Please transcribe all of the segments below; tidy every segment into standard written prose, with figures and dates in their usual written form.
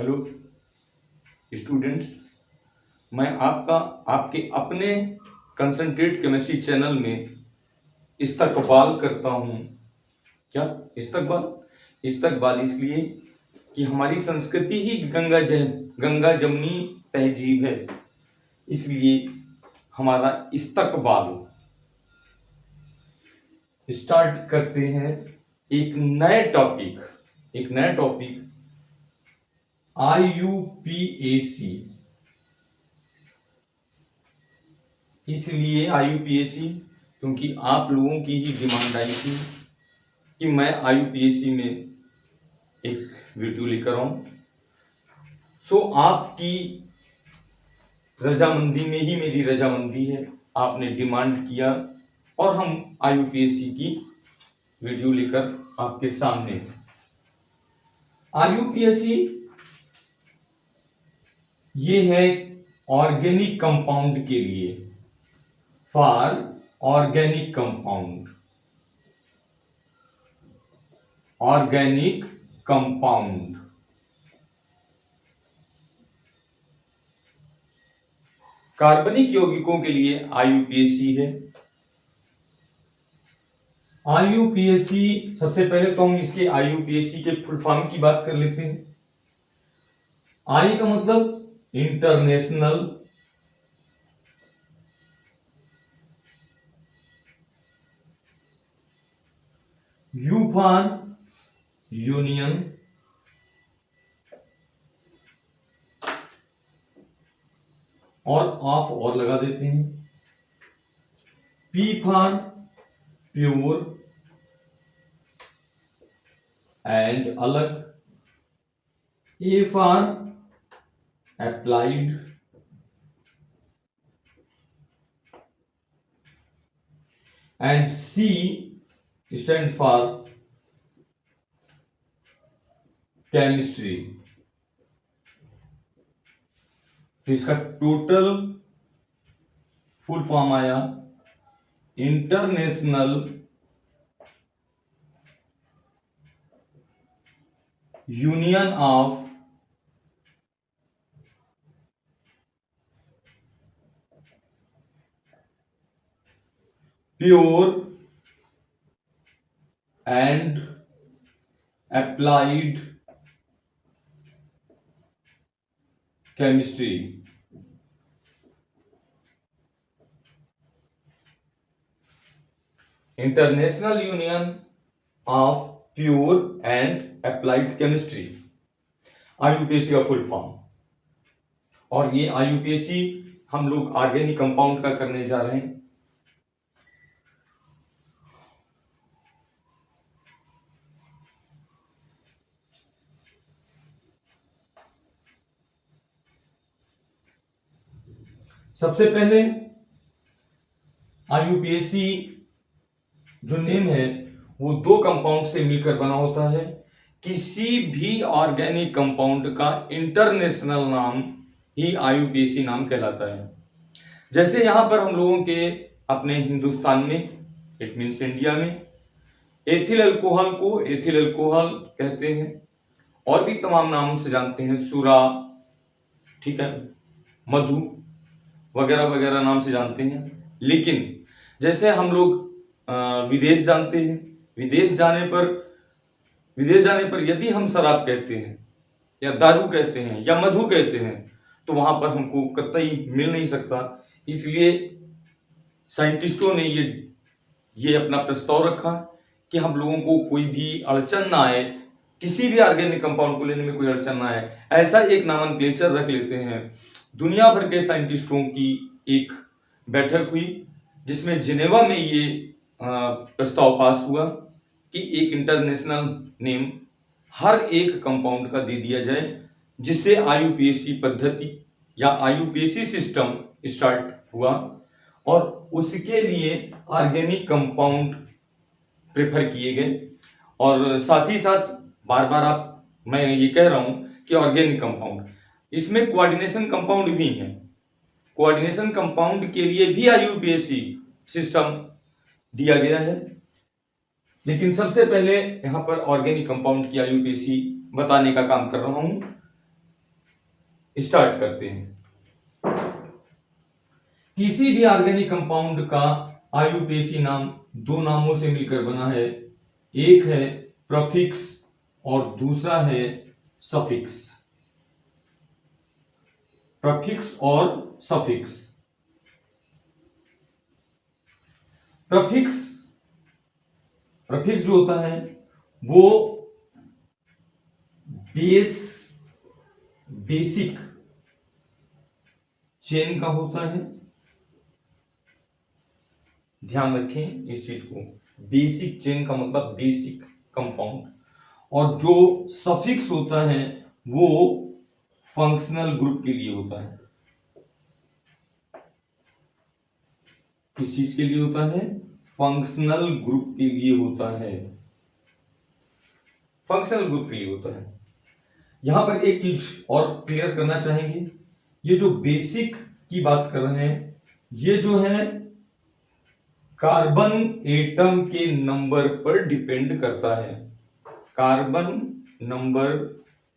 Hello students, मैं आपके अपने कंसंट्रेट केमिस्ट्री चैनल में इस्तकबाल करता हूँ। क्या इस्तकबाल इसलिए कि हमारी संस्कृति ही गंगा जमुनी तहजीब है, इसलिए हमारा इस्तकबाल स्टार्ट करते हैं। एक नया टॉपिक IUPAC। इसलिए IUPAC क्योंकि आप लोगों की ही डिमांड आई थी कि मैं IUPAC में एक वीडियो लेकर आऊं। आपकी रजामंदी में ही मेरी रजामंदी है। आपने डिमांड किया और हम IUPAC की वीडियो लेकर आपके सामने। IUPAC ये है ऑर्गेनिक कंपाउंड के लिए, फॉर ऑर्गेनिक कंपाउंड। कार्बनिक यौगिकों के लिए IUPAC है। IUPAC सबसे पहले तो हम इसके IUPAC के फुल फॉर्म की बात कर लेते हैं। I का मतलब इंटरनेशनल, U फॉर यूनियन, और ऑफ और लगा देते हैं। P फॉर प्योर एंड अलग, A for applied, and C stand for chemistry. तो इसका टोटल फुल फॉर्म आया international union of pure and applied chemistry. International union of pure and applied chemistry, IUPAC का full form. और ये IUPAC हम लोग organic compound का करने जा रहे हैं। सबसे पहले IUPAC जो नेम है वो दो कंपाउंड से मिलकर बना होता है। किसी भी ऑर्गेनिक कंपाउंड का इंटरनेशनल नाम ही IUPAC नाम कहलाता है। जैसे यहां पर हम लोगों के अपने हिंदुस्तान में, इट मीन्स इंडिया में, एथिल अल्कोहल को एथिल अल्कोहल कहते हैं, और भी तमाम नामों से जानते हैं, सुरा, ठीक है, मधु वगैरह वगैरह नाम से जानते हैं। लेकिन जैसे हम लोग विदेश जानते हैं, विदेश जाने पर यदि हम शराब कहते हैं या दारू कहते हैं या मधु कहते हैं तो वहां पर हमको कतई मिल नहीं सकता। इसलिए साइंटिस्टों ने ये अपना प्रस्ताव रखा कि हम लोगों को कोई भी अड़चन ना आए, किसी भी ऑर्गेनिक कंपाउंड को लेने में कोई अड़चन ना आए, ऐसा एक नॉमेनक्लेचर रख लेते हैं। दुनिया भर के साइंटिस्टों की एक बैठक हुई जिसमें जिनेवा में ये प्रस्ताव पास हुआ कि एक इंटरनेशनल नेम हर एक कंपाउंड का दे दिया जाए, जिससे IUPAC पद्धति या IUPAC सिस्टम स्टार्ट हुआ। और उसके लिए ऑर्गेनिक कंपाउंड प्रेफर किए गए। और साथ ही साथ बार बार मैं ये कह रहा हूं कि ऑर्गेनिक कंपाउंड, इसमें कोऑर्डिनेशन कंपाउंड भी हैं। कोऑर्डिनेशन कंपाउंड के लिए भी IUPAC सिस्टम दिया गया है। लेकिन सबसे पहले यहां पर ऑर्गेनिक कंपाउंड की IUPAC बताने का काम कर रहा हूं। स्टार्ट करते हैं। किसी भी ऑर्गेनिक कंपाउंड का आईयूपीएसी नाम दो नामों से मिलकर बना है, एक है प्रफिक्स और दूसरा है सफिक्स। प्रफिक्स और सफिक्स। प्रफिक्स जो होता है वो बेसिक चेन का होता है। ध्यान रखें इस चीज को, बेसिक चेन का मतलब बेसिक कंपाउंड। और जो सफिक्स होता है वो फंक्शनल ग्रुप के लिए होता है। किस चीज के लिए होता है? फंक्शनल ग्रुप के लिए होता है। फंक्शनल ग्रुप के लिए होता है। यहां पर एक चीज और क्लियर करना चाहेंगे, ये जो बेसिक की बात कर रहे हैं ये जो है कार्बन एटम के नंबर पर डिपेंड करता है। कार्बन नंबर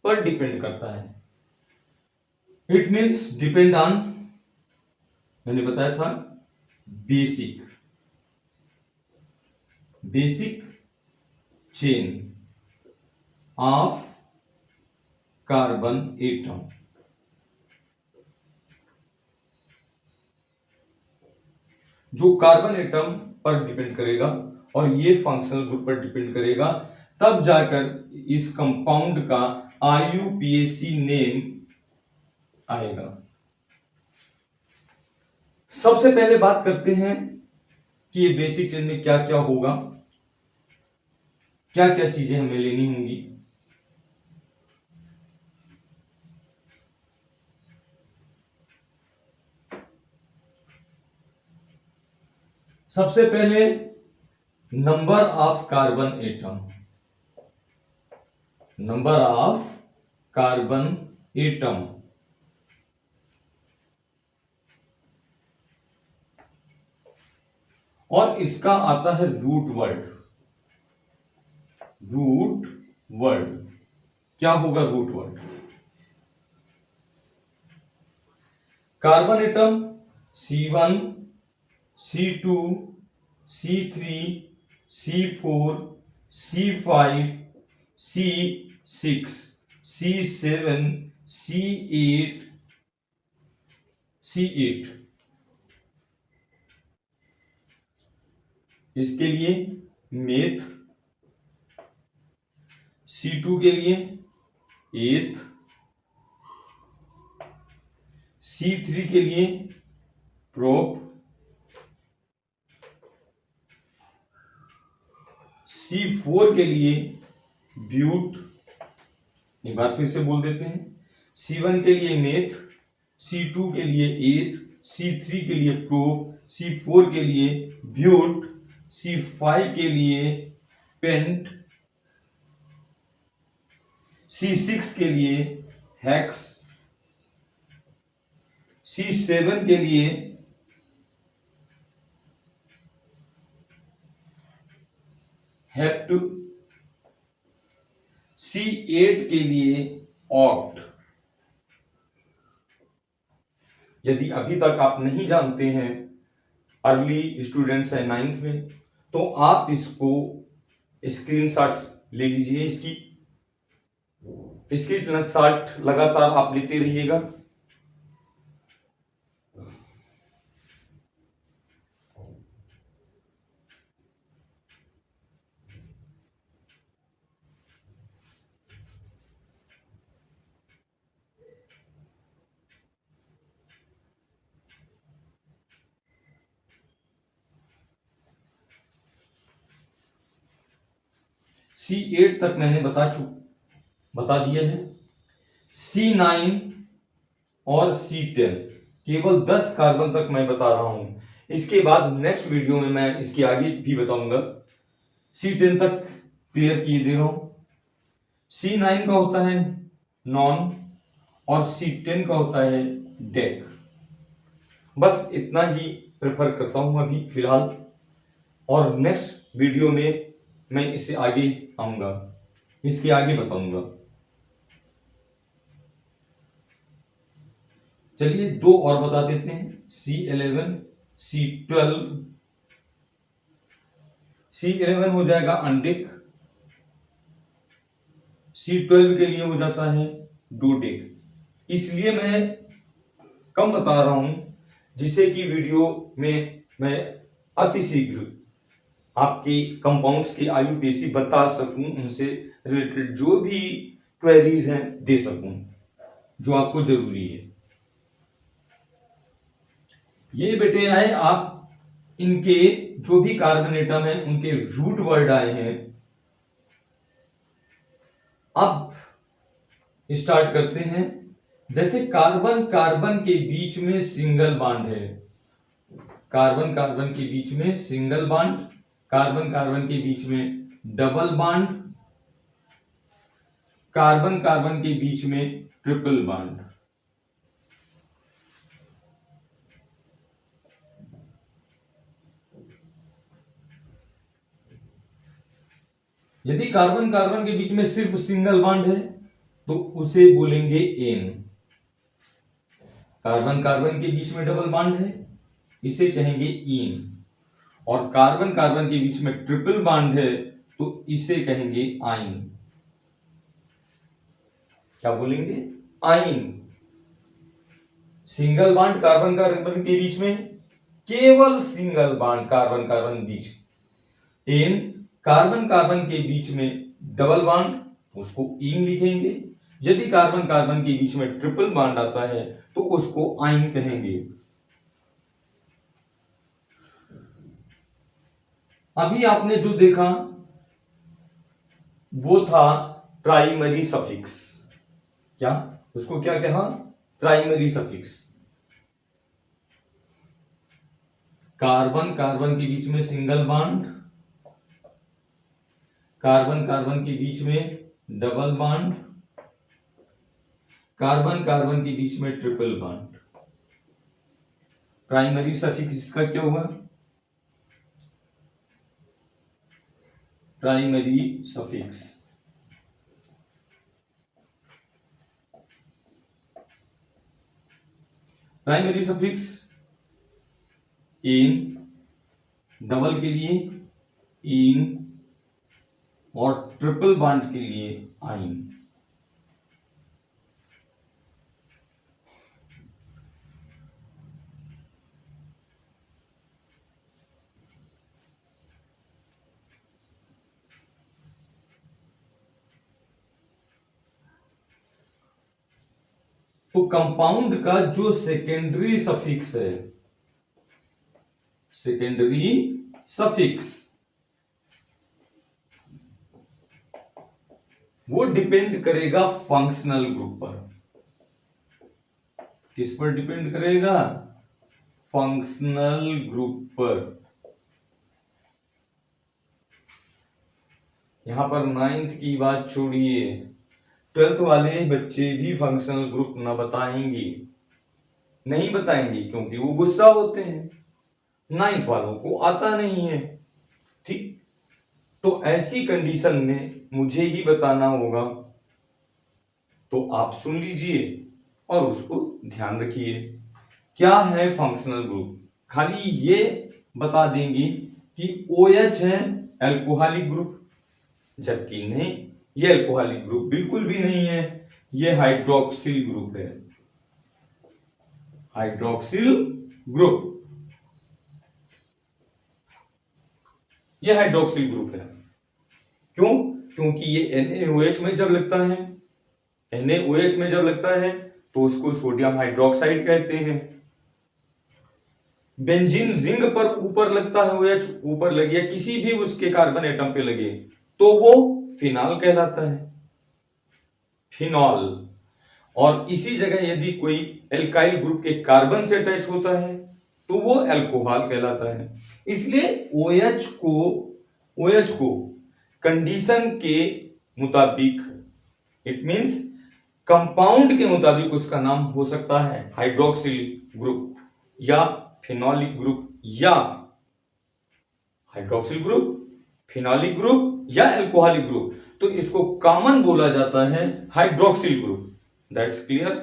पर डिपेंड करता है। इट मीन्स डिपेंड ऑन, मैंने बताया था basic chain of carbon atom. जो कार्बन एटम पर डिपेंड करेगा और ये फंक्शनल ग्रुप पर डिपेंड करेगा, तब जाकर इस कंपाउंड का आईयूपीएसी नेम आएगा। सबसे पहले बात करते हैं कि ये बेसिक चेन में क्या क्या होगा, क्या क्या चीजें हमें लेनी होंगी। सबसे पहले number of carbon atom. Number of carbon atom. और इसका आता है रूट वर्ड। क्या होगा root word? Carbon atom C1, C2, C3, C4, C5, C6, C7, C8, C8। इसके लिए मेथ, C2 के लिए एथ, C3 के लिए प्रोप, C4 के लिए ब्यूट। एक बार फिर से बोल देते हैं, C1 के लिए मेथ, C2 के लिए एथ, C3 के लिए प्रोप, C4 के लिए ब्यूट, C5 के लिए पेंट, C6 के लिए हेक्स, C7 के लिए हेप्ट, C8 के लिए ऑक्ट। यदि अभी तक आप नहीं जानते हैं, अर्ली स्टूडेंट्स हैं 9th में, तो आप इसको स्क्रीनशॉट ले लीजिए। इसकी स्क्रीनशॉट लगातार आप लेते रहिएगा। C8 तक मैंने बता दिया है। C9 और C10 केवल 10 कार्बन तक मैं बता रहा हूं। इसके बाद नेक्स्ट वीडियो में मैं इसके आगे भी बताऊंगा। C10 तक क्लियर किए दे रहा हूं। C9 का होता है नॉन और C10 का होता है डेक। बस इतना ही प्रेफर करता हूं अभी फिलहाल, और नेक्स्ट वीडियो में मैं इससे आगे आऊंगा, इसके आगे बताऊंगा। चलिए दो और बता देते हैं, C11 C12। C11 हो जाएगा अनडिक, C12 के लिए हो जाता है डोडेक। इसलिए मैं कम बता रहा हूं जिससे कि वीडियो में मैं अतिशीघ्र आपके कंपाउंड्स की आईयूपीएसी बता सकूं, उनसे रिलेटेड जो भी क्वेरीज हैं दे सकूं जो आपको जरूरी है। ये बेटे आए आप इनके जो भी कार्बन एटम है उनके रूट वर्ड आए हैं। अब स्टार्ट करते हैं। जैसे कार्बन कार्बन के बीच में सिंगल बॉन्ड है, कार्बन कार्बन के बीच में सिंगल बॉन्ड, कार्बन कार्बन के बीच में डबल बॉन्ड, कार्बन कार्बन के बीच में ट्रिपल बॉन्ड। यदि कार्बन कार्बन के बीच में सिर्फ सिंगल बॉन्ड है तो उसे बोलेंगे एन। कार्बन कार्बन के बीच में डबल बॉन्ड है, इसे कहेंगे इन। और कार्बन कार्बन के बीच में ट्रिपल बॉन्ड है तो इसे कहेंगे आइन। क्या बोलेंगे? आइन। सिंगल बॉन्ड कार्बन कार्बन के बीच में, केवल सिंगल बॉन्ड कार्बन कार्बन बीच। एन कार्बन कार्बन के बीच में डबल बॉन्ड, उसको इन लिखेंगे। यदि कार्बन कार्बन के बीच में ट्रिपल बॉन्ड आता है तो उसको आइन कहेंगे। अभी आपने जो देखा वो था प्राइमरी सफिक्स। क्या उसको क्या कहा? Primary suffix. कार्बन कार्बन के बीच में सिंगल बॉन्ड, कार्बन कार्बन के बीच में डबल बॉन्ड, कार्बन कार्बन के बीच में ट्रिपल बॉन्ड। प्राइमरी सफिक्स इसका क्या हुआ? Primary suffix. प्राइमरी सफिक्स इन, डबल के लिए इन और ट्रिपल बॉन्ड के लिए आइन। तो कंपाउंड का जो सेकेंडरी सफिक्स है, सेकेंडरी सफिक्स, वो डिपेंड करेगा फंक्शनल ग्रुप पर। किस पर डिपेंड करेगा? फंक्शनल ग्रुप पर। यहां पर 9th की बात छोड़िए, 12th वाले बच्चे भी फंक्शनल ग्रुप ना बताएंगे, नहीं बताएंगे क्योंकि वो गुस्सा होते हैं, 9th वालों को आता नहीं है। ठीक, तो ऐसी कंडीशन में मुझे ही बताना होगा, तो आप सुन लीजिए और उसको ध्यान रखिए। क्या है फंक्शनल ग्रुप? खाली ये बता देंगे कि OH है एल्कोहलिक ग्रुप, जबकि नहीं, ये एल्कोहलिक ग्रुप बिल्कुल भी नहीं है, ये हाइड्रोक्सिल ग्रुप है। हाइड्रोक्सिल ग्रुप, ये हाइड्रोक्सिल ग्रुप है। क्यों? क्योंकि ये NaOH में जब लगता है, NaOH में जब लगता है तो उसको सोडियम हाइड्रोक्साइड कहते हैं। बेंजीन रिंग पर ऊपर लगता है OH, ऊपर लगे या किसी भी उसके कार्बन एटम पे लगे तो वो फिनॉल कहलाता है, फिनॉल। और इसी जगह यदि कोई एल्काइल ग्रुप के कार्बन से अटैच होता है तो वो अल्कोहल कहलाता है। इसलिए OH को कंडीशन के मुताबिक, इट मींस कंपाउंड के मुताबिक उसका नाम हो सकता है हाइड्रोक्सिल ग्रुप या फिनॉलिक ग्रुप या हाइड्रोक्सिल ग्रुप, फिनॉलिक ग्रुप या अल्कोहलिक ग्रुप। तो इसको कॉमन बोला जाता है हाइड्रोक्सिल ग्रुप। That's clear.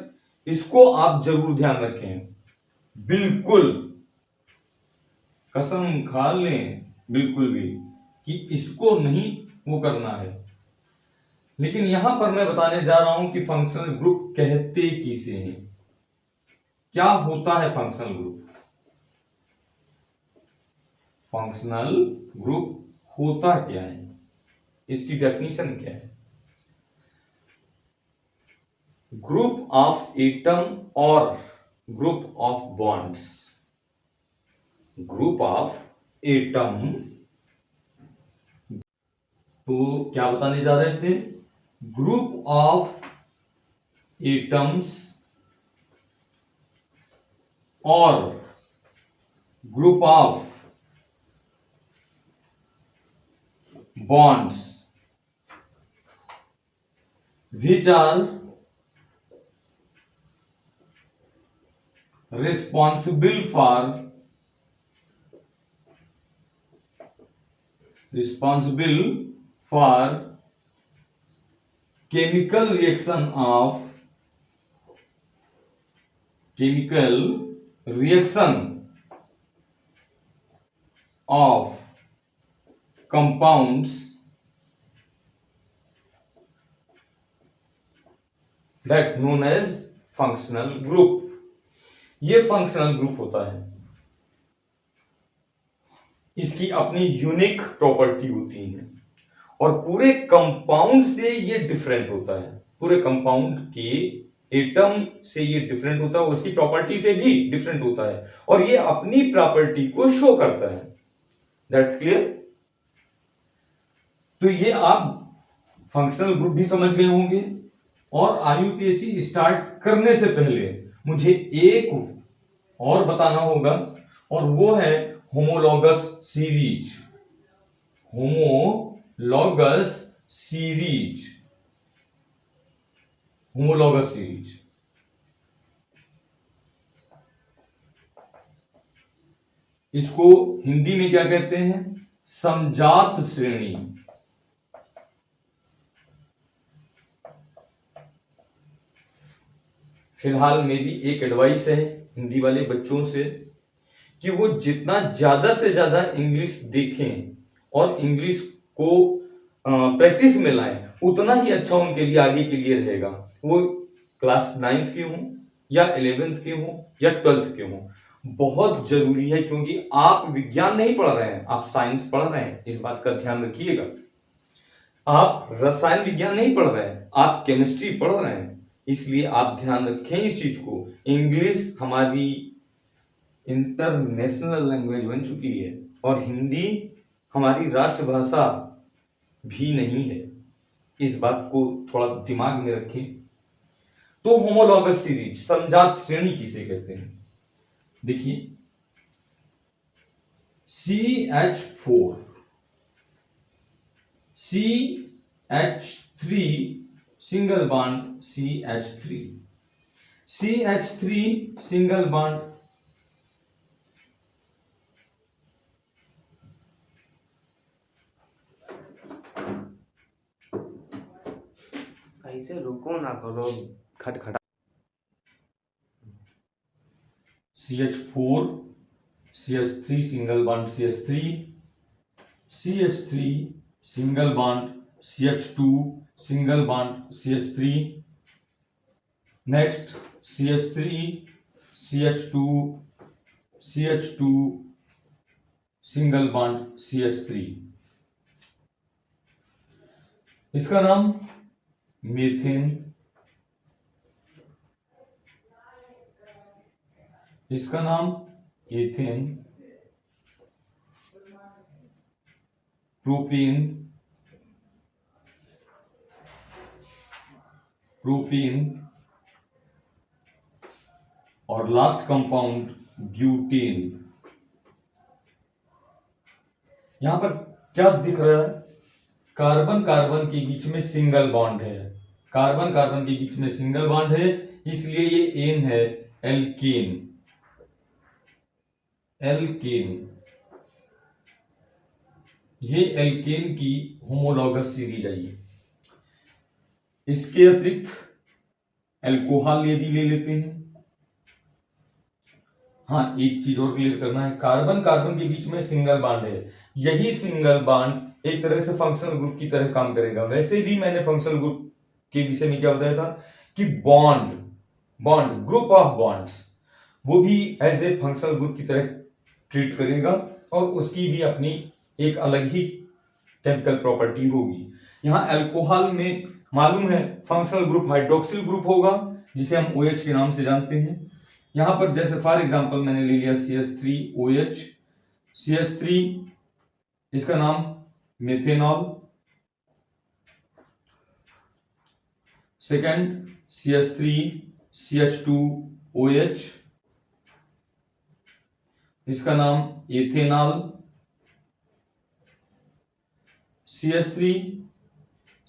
इसको आप जरूर ध्यान रखें, बिल्कुल कसम खा लें बिल्कुल भी कि इसको नहीं वो करना है। लेकिन यहां पर मैं बताने जा रहा हूं कि फंक्शनल ग्रुप कहते किसे हैं, क्या होता है फंक्शनल ग्रुप। फंक्शनल ग्रुप होता क्या है, इसकी डेफिनेशन क्या है। ग्रुप ऑफ एटम और group of bonds. Group of atom, तो क्या बताने जा रहे थे, ग्रुप ऑफ एटम्स और group of bonds which are responsible for chemical reaction of compounds that known as functional group। ये फंक्शनल ग्रुप होता है, इसकी अपनी यूनिक प्रॉपर्टी होती है और पूरे कंपाउंड से ये डिफरेंट होता है, पूरे कंपाउंड के एटम से ये डिफरेंट होता है, उसकी प्रॉपर्टी से भी डिफरेंट होता है और ये अपनी प्रॉपर्टी को शो करता है। That's clear. तो ये आप फंक्शनल ग्रुप भी समझ गए होंगे और आईयूपीएससी स्टार्ट करने से पहले मुझे एक और बताना होगा और वो है homologous series. Homologous series, homologous series इसको हिंदी में क्या कहते हैं, समजात श्रेणी। फिलहाल मेरी एक एडवाइस है हिंदी वाले बच्चों से कि वो जितना ज्यादा से ज्यादा इंग्लिश देखें और इंग्लिश को प्रैक्टिस में लाएं, उतना ही अच्छा उनके लिए आगे के लिए रहेगा। वो क्लास 9th के हों या 11th के हों या 12th के हों, बहुत जरूरी है, क्योंकि आप विज्ञान नहीं पढ़ रहे हैं, आप साइंस पढ़ रहे हैं, इस बात का ध्यान रखिएगा। आप रसायन विज्ञान नहीं पढ़ रहे हैं, आप केमिस्ट्री पढ़ रहे हैं, इसलिए आप ध्यान रखें इस चीज को। इंग्लिश हमारी इंटरनेशनल लैंग्वेज बन चुकी है और हिंदी हमारी राष्ट्रभाषा भी नहीं है, इस बात को थोड़ा दिमाग में रखें। तो होमोलॉगस सीरीज, समजात श्रेणी किसे कहते हैं, देखिए CH4 CH3 single bond CH3 single bond, ऐसे रुको ना करो, खटखटा। CH4 CH3 single bond CH3 CH3 single bond CH2 single bond CH3, next CH3 CH2 single bond CH3, इसका नाम मीथेन, इसका नाम एथेन, प्रोपीन और लास्ट कंपाउंड ब्यूटेन। यहां पर क्या दिख रहा है, कार्बन कार्बन के बीच में सिंगल बॉन्ड है, कार्बन कार्बन के बीच में सिंगल बॉन्ड है, इसलिए ये एन है, एल्केन। ये एल्केन की होमोलॉगस सीरीज आई। इसके अतिरिक्त अल्कोहल यदि ले लेते हैं, हाँ एक चीज और क्लियर करना है, कार्बन कार्बन के बीच में सिंगल बॉन्ड है, यही सिंगल बॉन्ड एक तरह से फंक्शनल ग्रुप की तरह काम करेगा। वैसे भी मैंने फंक्शनल ग्रुप के विषय में क्या बताया था कि बॉन्ड ग्रुप ऑफ बॉन्ड्स वो भी एज ए फंक्शनल ग्रुप की तरह ट्रीट करेगा और उसकी भी अपनी एक अलग ही केमिकल प्रॉपर्टी होगी। यहाँ अल्कोहल में मालूम है फंक्शनल ग्रुप हाइड्रोक्सिल ग्रुप होगा जिसे हम OH के नाम से जानते हैं। यहाँ पर जैसे फॉर एग्जांपल मैंने ले लिया CH3OH, CH3 इसका नाम मेथेनॉल, सेकंड CH3CH2OH इसका नाम ethanol, CH3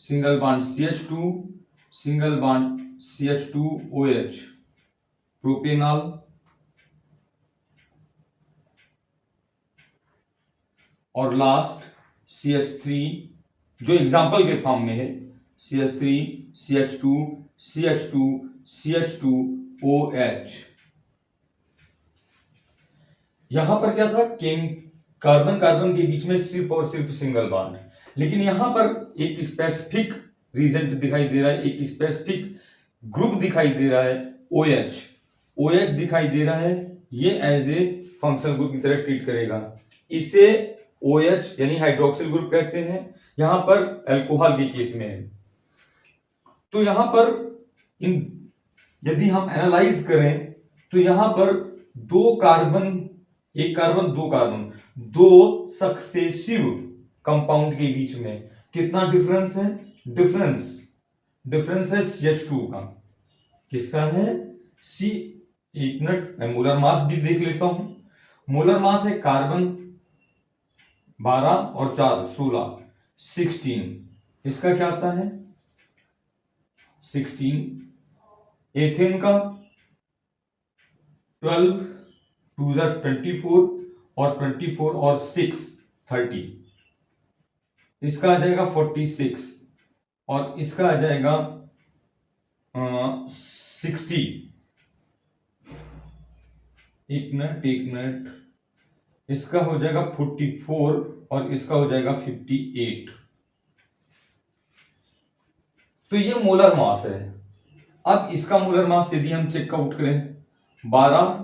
single bond CH2 single bond CH2OH propanol, और लास्ट CH3 जो एग्जांपल के फॉर्म में है CH3 CH2 CH2 CH2OH। यहां पर क्या था कार्बन कार्बन के बीच में सिर्फ और सिर्फ सिंगल बॉन्ड, लेकिन यहां पर एक स्पेसिफिक रीजन दिखाई दे रहा है, एक स्पेसिफिक ग्रुप दिखाई दे रहा है OH दिखाई दे रहा है, ये एज ए फंक्शनल ग्रुप की तरह ट्रीट करेगा। इसे OH यानी हाइड्रोक्सिल ग्रुप कहते हैं, यहां पर अल्कोहल के केस में है। तो यहां पर यदि हम एनालाइज करें तो यहां पर एक कार्बन दो सक्सेसिव कंपाउंड के बीच में कितना डिफरेंस है? डिफरेंस है CH2 का। किसका है? एक मिनट मैं मोलर मास भी देख लेता हूं। मोलर मास है कार्बन 12 और 4 16, इसका क्या आता है 16, एथेन का 12 2 24 और 24 और 6 30, इसका आ जाएगा 46 और इसका आ जाएगा 60। एक मिनट इसका हो जाएगा 44 और इसका हो जाएगा 58। तो ये मोलर मास है। अब इसका मोलर मास यदि हम चेकआउट करें 12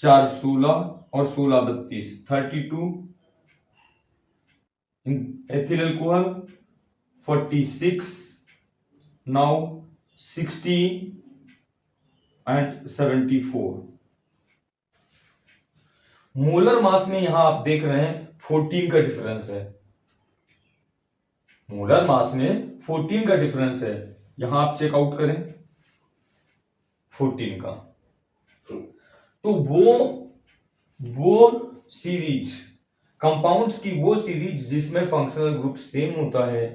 4 16 और 16 32 32, ethyl alcohol 46, now 60 and 74। Molar mass में यहां आप देख रहे हैं 14 का डिफरेंस है, मोलर मास में 14 का डिफरेंस है। यहां आप चेकआउट करें 14 का। तो वो सीरीज कंपाउंड्स की वो सीरीज जिसमें फंक्शनल ग्रुप सेम होता है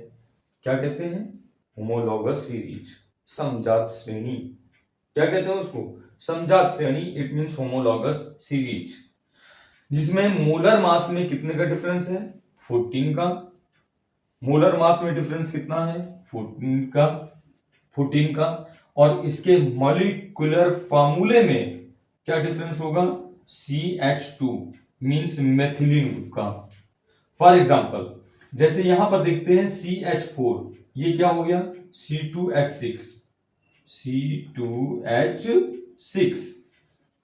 क्या कहते हैं? होमोलॉगस सीरीज, समजात श्रेणी। क्या कहते हैं उसको? समजात श्रेणी। इट मींस होमोलॉगस सीरीज जिसमें मोलर मास में कितने का डिफरेंस है? 14 का। मोलर मास में डिफरेंस कितना है? 14 का। और इसके मॉलिक्यूलर फार्मूले में क्या डिफरेंस होगा? CH2 मींस मेथिलीन ग्रुप का। फॉर एग्जांपल जैसे यहां पर देखते हैं CH4, ये क्या हो गया? C2H6, C2H6।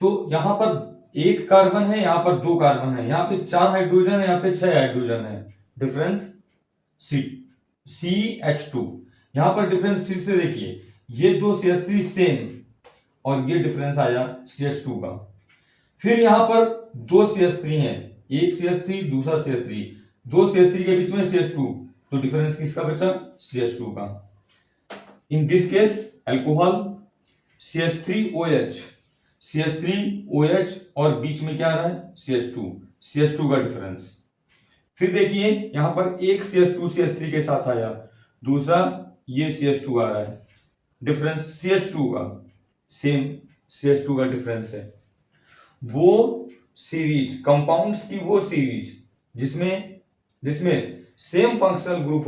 तो यहां पर एक कार्बन है, यहां पर 2 कार्बन है, यहां पे 4 हाइड्रोजन है, यहां पे 6 हाइड्रोजन है। Difference CH2। यहां पर डिफरेंस फिर से देखिए, ये दो CH3 सेम और ये डिफरेंस आया CH2 का। फिर यहां पर 2 CH3 हैं, एक CH3 दूसरा CH3, 2 CH3 के बीच में CH2, तो डिफरेंस किसका बचा? CH2 का। In this case alcohol CH3OH और बीच में क्या आ रहा है? CH2 का डिफरेंस। फिर देखिए यहां पर एक CH2 CH3 के साथ आया, दूसरा ये CH2 आ रहा है, डिफरेंस CH2 का, सेम CH2 का डिफरेंस है। वो सीरीज कंपाउंड्स की वो सीरीज जिसमें सेम फंक्शनल ग्रुप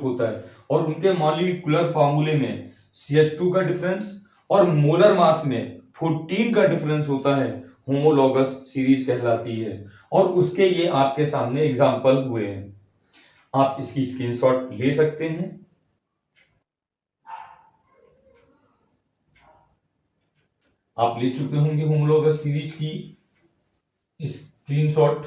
होता है, और उनके मॉलिक्यूलर फार्मूले में CH2 का डिफरेंस और मोलर मास में 14 का डिफरेंस होता है, होमोलॉगस सीरीज कहलाती है। और उसके ये आपके सामने एग्जाम्पल हुए हैं, आप इसकी स्क्रीनशॉट ले सकते हैं। आप ले चुके होंगे होमोलॉगस सीरीज की स्क्रीनशॉट।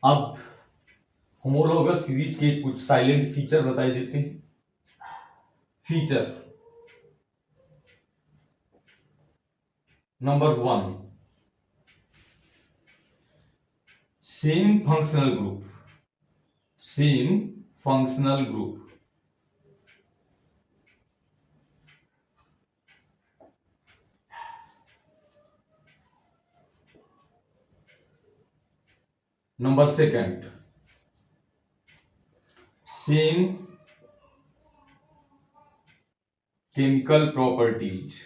अब होमोलॉगस सीरीज के कुछ साइलेंट फीचर बताए देते हैं। Feature number 1, same functional group. Same functional group. Number 2, same chemical properties.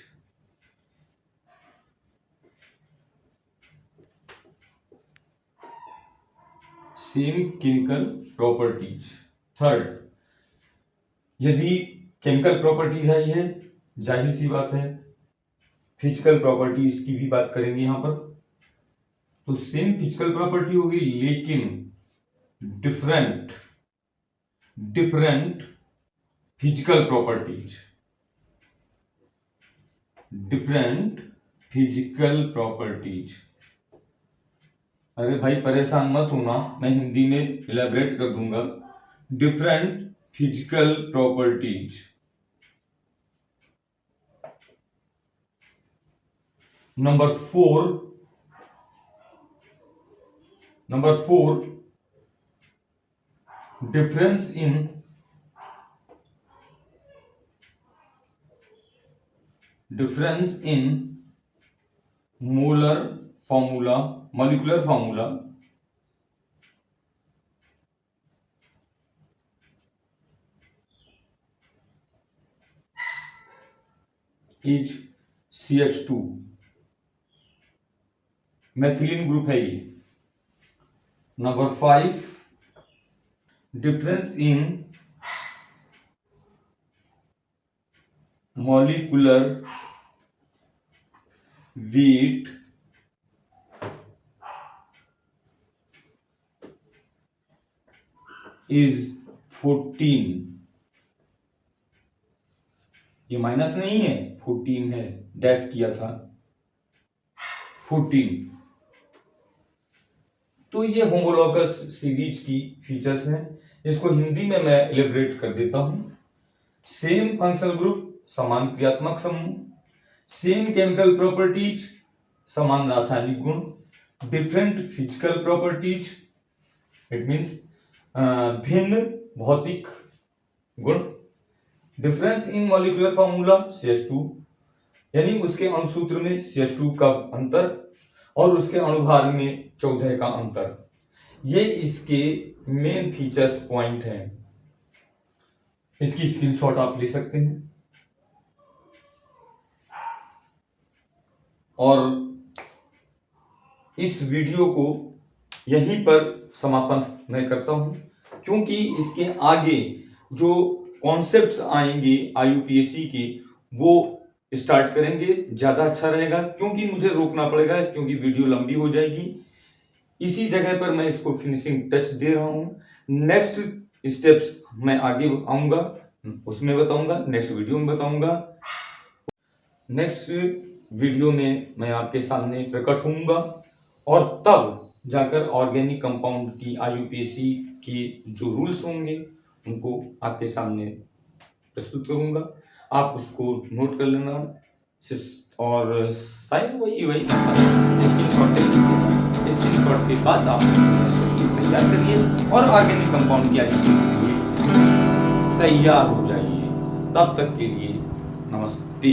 Same chemical properties. 3, यदि केमिकल प्रॉपर्टीज आई है, जाहिर सी बात है फिजिकल प्रॉपर्टीज की भी बात करेंगे यहां पर, तो सेम फिजिकल प्रॉपर्टी होगी लेकिन different physical properties. Different physical properties. अरे भाई परेशान मत होना, मैं हिंदी में इलैबोरेट कर दूंगा। Different physical properties. Number 4, difference in molecular formula is CH2। मैथिलीन group है ये। Number 5, difference in molecular weight is 14। ये माइनस नहीं है, 14 है, डैश किया था 14। तो ये होमोलॉगस सीरीज की फीचर्स हैं। इसको हिंदी में मैं एलिब्रेट कर देता हूं। सेम फंक्शनल ग्रुप, समान क्रियात्मक समूह। सेम केमिकल प्रॉपर्टीज, समान रासायनिक गुण। Different physical properties, it means भिन्न भौतिक गुण। Difference in molecular formula CH2, यानी उसके अणुसूत्र में CH2 का अंतर और उसके अणुभार में 14 का अंतर। ये इसके मेन फीचर्स पॉइंट हैं। इसकी स्क्रीनशॉट आप ले सकते हैं। और इस वीडियो को यहीं पर समापन मैं करता हूं, क्योंकि इसके आगे जो कॉन्सेप्ट्स आएंगे IUPAC की वो स्टार्ट करेंगे, ज्यादा अच्छा रहेगा, क्योंकि मुझे रोकना पड़ेगा क्योंकि वीडियो लंबी हो जाएगी। इसी जगह पर मैं इसको फिनिशिंग टच दे रहा हूं। नेक्स्ट स्टेप्स मैं आगे आऊंगा, उसमें बताऊंगा, नेक्स्ट वीडियो में बताऊंगा। नेक्स्ट वीडियो में मैं आपके सामने प्रकट होऊंगा और तब जाकर ऑर्गेनिक कंपाउंड की IUPAC की जो रूल्स होंगे उनको आपके सामने प्रस्तुत करूंगा। आप उसको नोट कर लेना और शायद वही स्क्रीनशॉट के बाद आप तैयार करिए और ऑर्गेनिक कंपाउंड की IUPAC तैयार हो जाइए। तब तक के लिए नमस्ते।